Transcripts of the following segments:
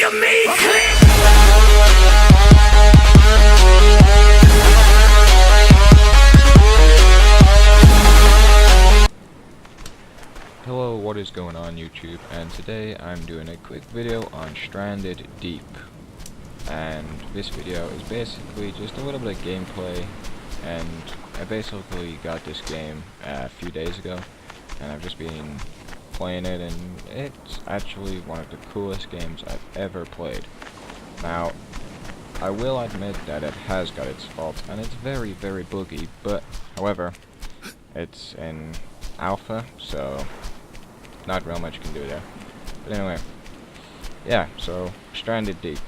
a mean click. Hello, what is going on YouTube? And today I'm doing a quick video on Stranded Deep. And this video is basically just a little bit of gameplay, and I basically got this game a few days ago, and I've just been playing it, and it's actually one of the coolest games I've ever played. Now, I will admit that it has got its faults, and it's very, very buggy, but however, it's in alpha, so not real much you can do there. But anyway, yeah, so Stranded Deep.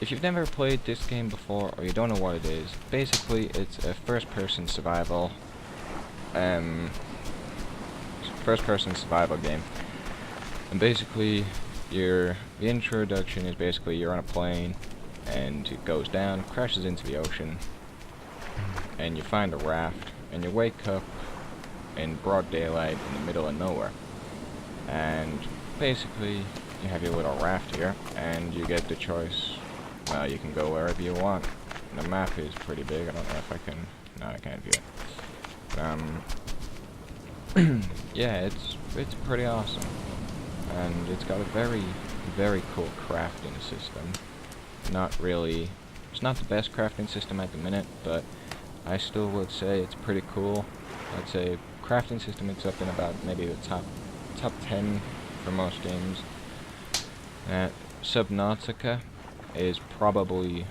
If you've never played this game before, or you don't know what it is, basically it's a first-person survival game. And basically, the introduction is basically you're on a plane, and it goes down, crashes into the ocean, and you find a raft, and you wake up in broad daylight in the middle of nowhere. And basically, you have your little raft here, and you get the choice. You can go wherever you want. The map is pretty big. I don't know if I can. No, I can't view it. Yeah, it's pretty awesome, and it's got a very, very cool crafting system. It's not the best crafting system at the minute, but I still would say it's pretty cool. I'd say crafting system, it's up in about maybe the top 10 for most games. Subnautica is probably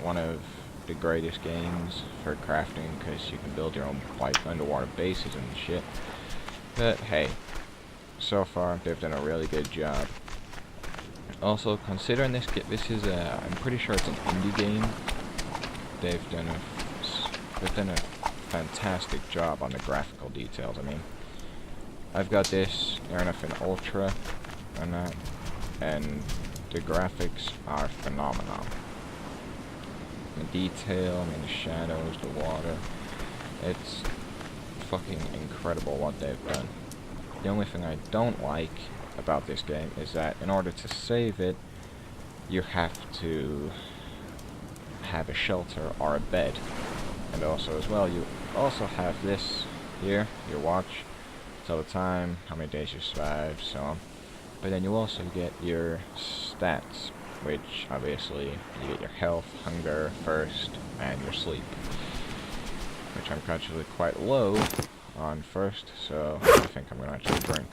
one of the greatest games for crafting, because you can build your own underwater bases and shit. But hey, so far they've done a really good job. Also, considering this is I'm pretty sure it's an indie game. They've done a fantastic job on the graphical details. I mean, I've got this enough in Ultra and that, and the graphics are phenomenal. The detail, I mean the shadows, the water, it's fucking incredible what they've done. The only thing I don't like about this game is that in order to save it, you have to have a shelter or a bed. And also as well, you also have this here, your watch, tell the time, how many days you survived, so on. But then you also get your stats, which obviously you get your health, hunger, thirst, and your sleep. Which I'm actually quite low on first, so I think I'm gonna actually drink.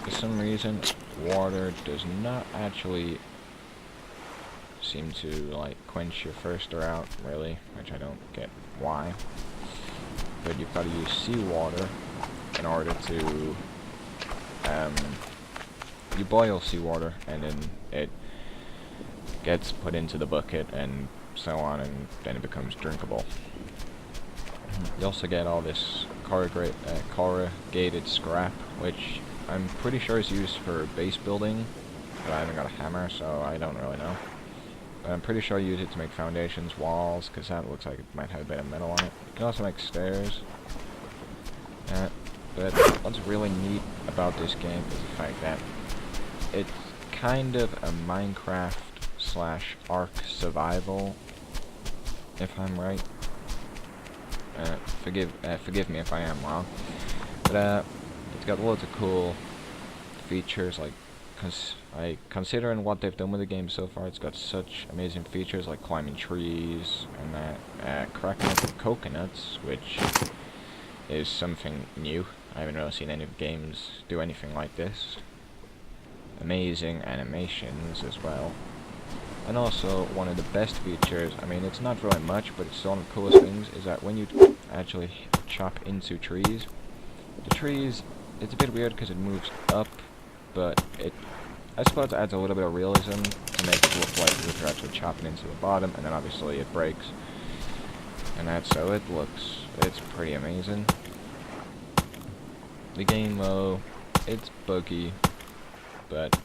For some reason, water does not actually seem to like quench your thirster out, really, which I don't get why. But you've got to use seawater in order to you boil seawater, and then it gets put into the bucket and so on, and then it becomes drinkable. You also get all this corrugated scrap, which I'm pretty sure is used for base building, but I haven't got a hammer, so I don't really know. But I'm pretty sure I use it to make foundations, walls, because that looks like it might have a bit of metal on it. You can also make stairs. But what's really neat about this game is the fact that it's kind of a Minecraft / Ark survival, if I'm right. Forgive me if I am wrong. But it's got loads of cool features, like considering what they've done with the game so far, it's got such amazing features like climbing trees and that, cracking open coconuts, which is something new. I haven't really seen any games do anything like this. Amazing animations as well. And also, one of the best features, I mean, it's not really much, but it's still one of the coolest things, is that when you actually chop into trees, the trees, it's a bit weird because it moves up, but I suppose it adds a little bit of realism to make it look like you're actually chopping into the bottom, and then obviously it breaks. And that's how it looks. It's pretty amazing. The game, though, it's buggy, but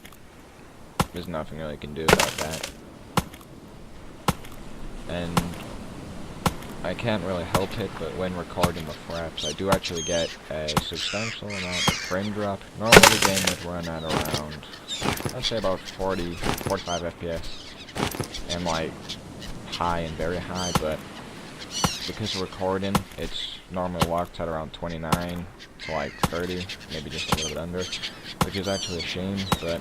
there's nothing really you can do about that. And I can't really help it, but when recording the fraps, I do actually get a substantial amount of frame drop. Normally the game would run at around, I'd say about 40, 45 FPS, and like high and very high, but because of recording, it's normally locked at around 29 to like 30, maybe just a little bit under, which is actually a shame, but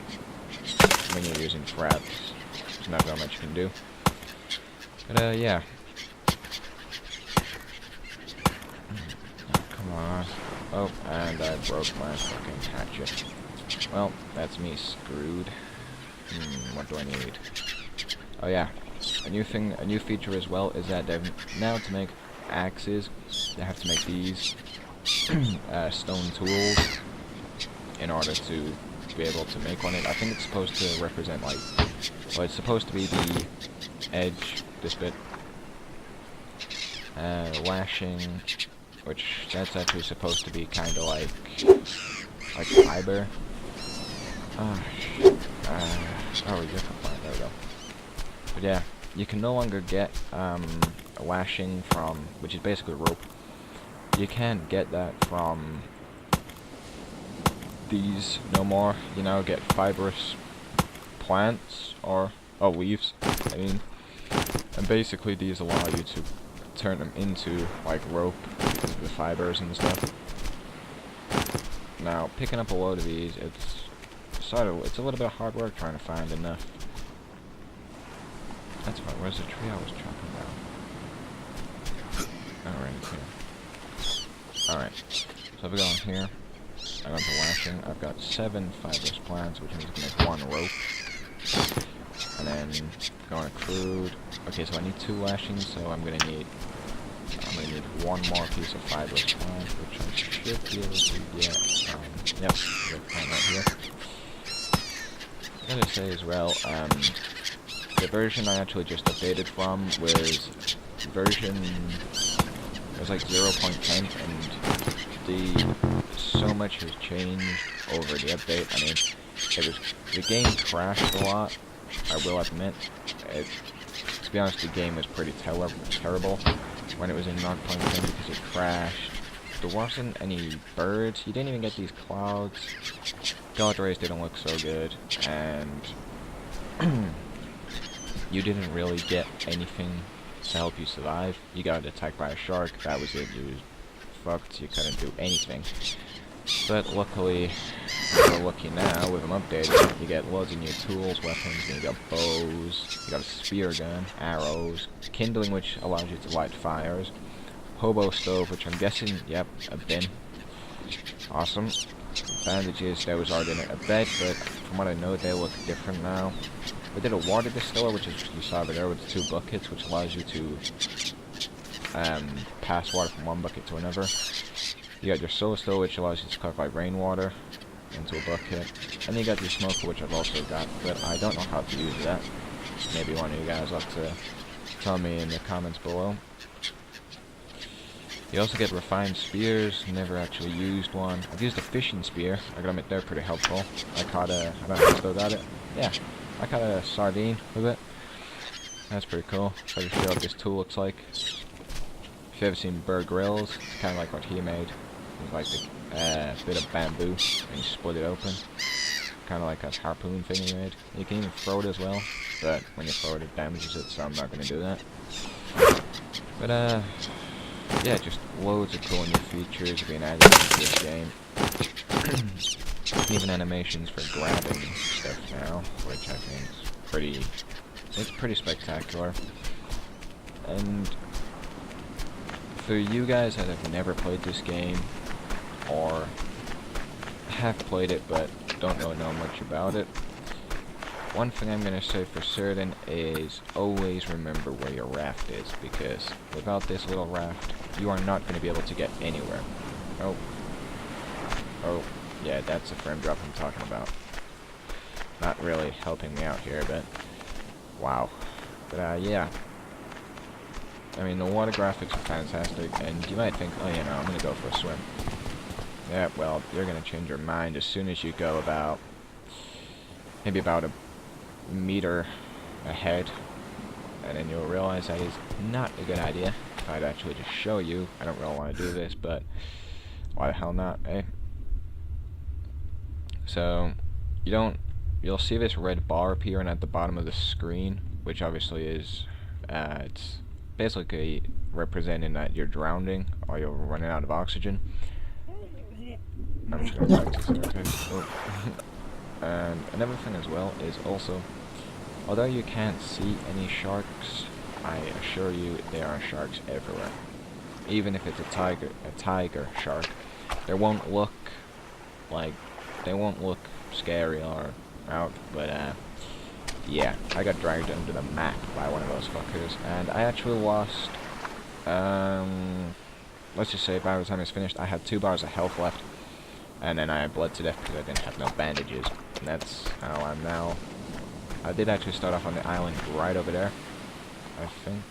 when you're using fraps, there's not very much you can do. But yeah. Come on. Oh, and I broke my fucking hatchet. Well, that's me screwed. What do I need? Oh yeah, a new feature as well is that they've now to make axes, they have to make these stone tools in order to be able to make one. I think it's supposed to represent like, well, it's supposed to be the edge, this bit, lashing, which that's actually supposed to be kind of like fiber. Oh, oh, you're fine. There we go. But yeah, you can no longer get a lashing from, which is basically rope. You can't get that from these no more. You now get fibrous plants or leaves. I mean, and basically these allow you to turn them into like rope because of the fibers and stuff. Now picking up a load of these, it's a little bit of hard work trying to find enough. That's right, where's the tree I was chopping down? Alright, here. Alright, so I've gone here, I got the lashing, I've got 7 fibrous plants, which means I can make 1 rope. And then going crude. Okay, so I need 2 lashings, so I'm gonna need 1 more piece of fibrous plant, which I should be able to get. Yep, right here. I'm gonna say as well, the version I actually just updated from was like 0.10, and so much has changed over the update. I mean, the game crashed a lot, I will admit. To be honest, the game was pretty terrible when it was in 0.10 because it crashed. There wasn't any birds, you didn't even get these clouds, God rays didn't look so good, and you didn't really get anything to help you survive. You got attacked by a shark, that was it, you was fucked, you couldn't do anything. But luckily, we're lucky now, with them updated, you get loads of new tools, weapons, you got bows, you got a spear gun, arrows, kindling which allows you to light fires, hobo stove, which I'm guessing, yep, a bin. Awesome. Bandages, those are in a bed, but from what I know, they look different now. We did a water distiller, which is you saw over there with 2 buckets, which allows you to pass water from one bucket to another. You got your soul still, which allows you to clarify rainwater into a bucket. And you got your smoker, which I've also got, but I don't know how to use that. Maybe one of you guys will have to tell me in the comments below. You also get refined spears, never actually used one. I've used a fishing spear, I gotta admit they're pretty helpful. I don't know if I still got it. Yeah, I caught a sardine with it. That's pretty cool. I'll just show you what this tool looks like. If you've ever seen Bear Grylls, it's kind of like what he made. It's like a bit of bamboo, and you split it open. Kind of like a harpoon thing he made. You can even throw it as well, but when you throw it, it damages it, so I'm not going to do that. But yeah, just loads of cool new features being added to this game. Even animations for grabbing stuff now, which I think is pretty spectacular. And for you guys that have never played this game, or have played it but don't really know much about it, one thing I'm going to say for certain is always remember where your raft is, because without this little raft, you are not going to be able to get anywhere. Oh, yeah, that's the frame drop I'm talking about. Not really helping me out here, but wow. But yeah. I mean, the water graphics are fantastic, and you might think, oh, you know, I'm going to go for a swim. Yeah, well, you're going to change your mind as soon as you go about, maybe about a meter ahead, and then you'll realize that is not a good idea. if I'd actually just show you. I don't really want to do this, but why the hell not, eh? So, you'll see this red bar appearing at the bottom of the screen, which obviously is, it's basically representing that you're drowning or you're running out of oxygen. I'm just gonna practice here, okay? Oh. And another thing as well is also, although you can't see any sharks, I assure you there are sharks everywhere. Even if it's a tiger shark, they won't look scary or out, but yeah, I got dragged under the mat by one of those fuckers, and I actually lost, let's just say by the time it's finished, I had 2 bars of health left, and then I bled to death because I didn't have no bandages, and that's how I'm now. I did actually start off on the island right over there, I think.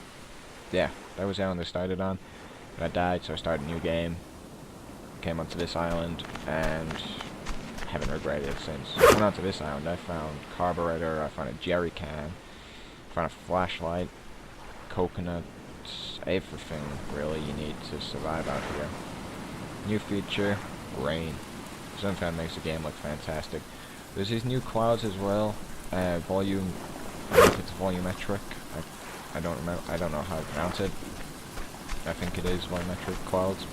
Yeah, that was the island I started on, and I died, so I started a new game, came onto this island, and haven't regretted it since. I went onto this island, I found carburetor, I found a jerry can, I found a flashlight, coconuts, everything really you need to survive out here. New feature, rain. Sometimes makes the game look fantastic. There's these new clouds as well, volume, I think it's volumetric, I don't remember, I don't know how to pronounce it. I think it is volumetric clouds.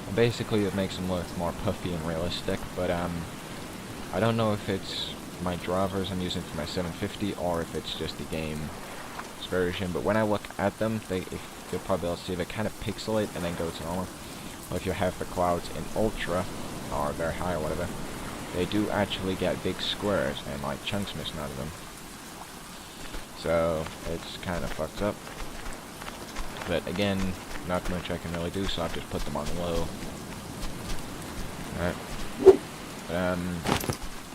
And basically it makes them look more puffy and realistic, but I don't know if it's my drivers I'm using for my 750 or if it's just the game's version, but when I look at them, you'll probably be able to see they kind of pixelate and then go to normal. Well, if you have the clouds in ultra, or very high or whatever, they do actually get big squares and like chunks missing out of them. So it's kind of fucked up. But again, not much I can really do, so I've just put them on low. Alright.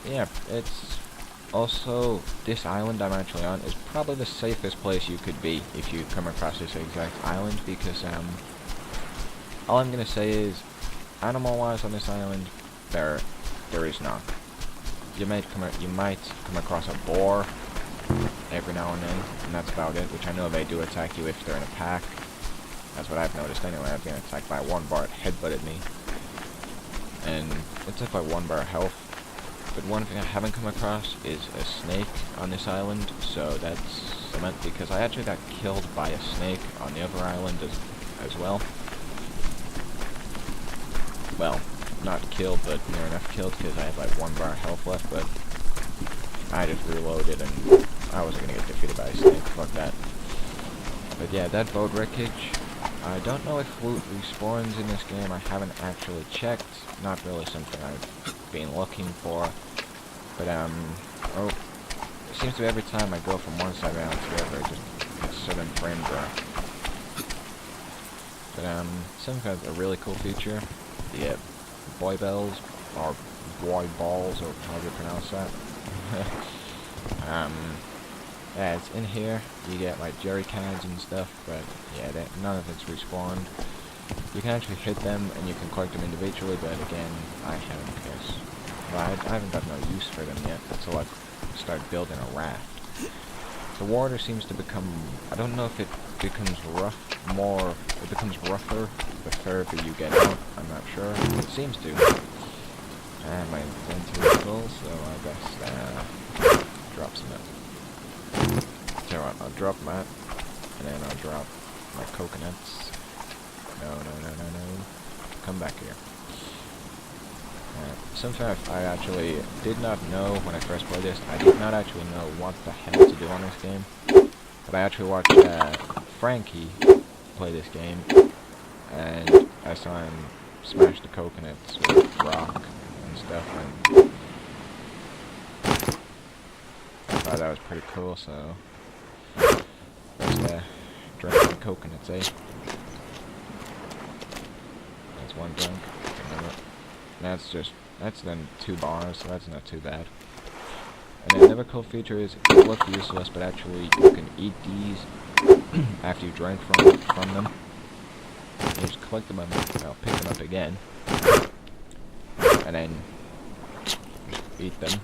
Yeah, it's also, this island I'm actually on is probably the safest place you could be if you come across this exact island, because all I'm gonna say is, animal-wise on this island, there is none. You might come across a boar every now and then, and that's about it, which I know they do attack you if they're in a pack. That's what I've noticed anyway. I've been attacked by 1 bar, it headbutted me, and it took like 1 bar health. But one thing I haven't come across is a snake on this island, so that's cement, because I actually got killed by a snake on the other island as well. Well, not killed, but near enough killed, because I had like 1 bar health left, but I just reloaded and I wasn't going to get defeated by a snake, fuck that. But yeah, that boat wreckage, I don't know if loot respawns in this game, I haven't actually checked, not really something I've been looking for, but oh, it seems to be every time I go from one side around to the other, just a sudden frame drop. But something that's a really cool feature, the boy bells, or boy balls, or however you pronounce that. Yeah, it's in here, you get like jerry cans and stuff, but yeah, none of it's respawned. You can actually hit them and you can collect them individually, but again, I haven't, because well, I haven't got no use for them yet until I start building a raft. The water seems to become, I don't know if it becomes it becomes rougher the further you get out, I'm not sure, it seems to. And my inventory is full, so I guess drop some out. Tell you what, I'll drop that, and then I'll drop my coconuts. No. Come back here. Something I actually did not know when I first played this. I did not actually know what the hell to do on this game. But I actually watched Frankie play this game, and I saw him smash the coconuts with rock and stuff, and I thought that was pretty cool, so let's drink some coconuts, eh? That's 1 drink. That's then 2 bars, so that's not too bad. And then another cool feature is, it looks useless, but actually you can eat these after you drink from them. You just collect them and pick them up again, and then just eat them.